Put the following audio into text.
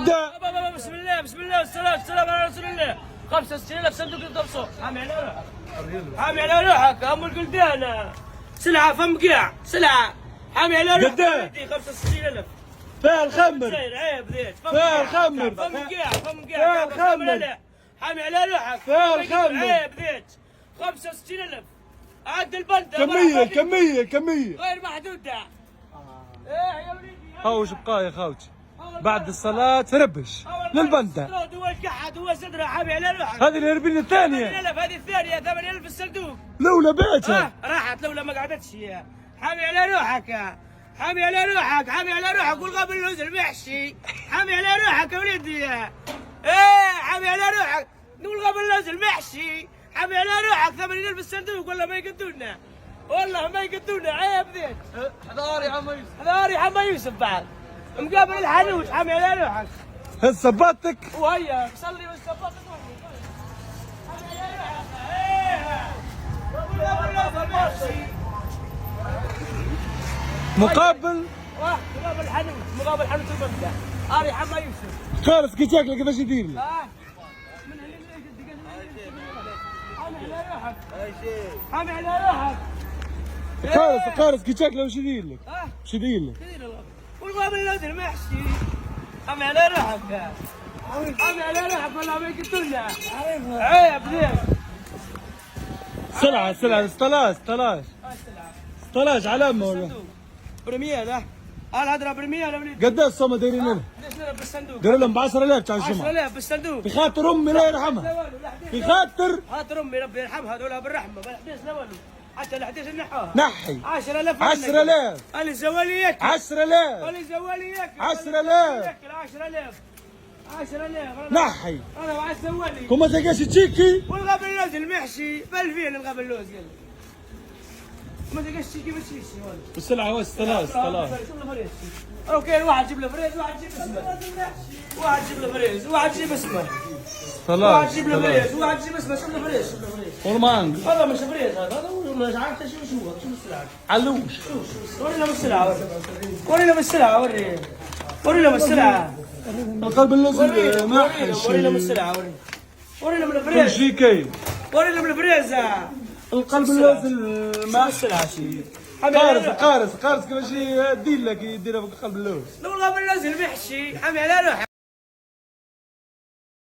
بسم الله بسم الله والسلام على رسول الله. 65,000 صندوق يطبسوا. حامي على روحك، حامي على روحك ام القلدان. سلعه فم قاع سلعه. حامي على روحك. 65,000 فيها الخمر، عيب ذيك فيها الخمر، فم قاع فيها الخمر، حامي على روحك. فيها الخمر. عيب ذيك 65,000 عد البلده. كمية غير محدوده. ايه يا وليدي خوش بقايا يا خوش بعد الصلاة ربش للبندة. هو القحط هو صدره. حامي على روحك. هذه الهربين الثانية. 8,000 هذه الثانية. 8,000 الصندوق. لولا بعتها راحت لولا ما قعدتش. حامي على روحك، حامي على روحك، حامي على روحك. والغاب اللوز المحشي. حامي على روحك يا وليدي. ايه حامي على روحك. والغاب اللوز المحشي. حامي على روحك. 80,000 الصندوق. والله ما يقدونا، والله ما يقدونا. عيب ذيك. حضار يا عم يوسف، حضار يا عم يوسف بعد مقابل الحانوت. حامي على روحك. صباتك وهيا صلي والصباط مقابل مقابل الحانوت، مقابل حانوت البندة. اري حما يوسف. خالص كي تاكل كيفاش يدير لي؟ حامي على روحك، حامي على روحك. خالص كي تاكل واش يدير لك؟ واش يدير لك؟ والغاب اللوز المحشي. حامي على روحك، حامي على روحك. والله ما يقتلنا. عيب ذيك. سلعة 16 علامة ولا؟ برمية لا الهدرة برمية يا وليد. قداش الصومة دايرين لنا؟ 11,000 بالصندوق. دايرين لهم ب 10,000 تاع الجمعة. 10,000 بالصندوق. بخاطر امي الله يرحمها، بخاطر خاطر امي ربي يرحمها. هذول بالرحمه. ما الحديث لا والو. حتى الحديث نحوه. نحي 10,000 10,000 اللي زوالي ياكل. 10,000 اللي زوالي ياكل. 10,000 10,000 نحي. انا مع الزوالي. كما تلقاش تشيكي والغاب اللوز المحشي ب 2000 الغاب اللوز قال لي. ما تلقاش تشيكي ما تشيكش والله. السلعة هو 16. اوكي واحد جيب له فريز، واحد جيب اسمه، واحد جيب له فريز، واحد جيب اسمه، واحد جيب له فريز، واحد جيب اسمه. شوف له فريز، شوف له فريز. ورمانج هذا مش فريز، هذا هو مش عارف شو السلعة. علوش. وري لهم السلعة، وري لهم السلعة، وري لهم السلعة. القلب اللوز محش. وري لهم السلعة، وري لهم كل الفريز، شيء كاين. وري لهم الفريز. القلب اللوز ما السلعة شيء. قارص كيفاش يدير لك يديرها في قلب اللوز. لو الغاب اللوز المحشي. حامي على روحك.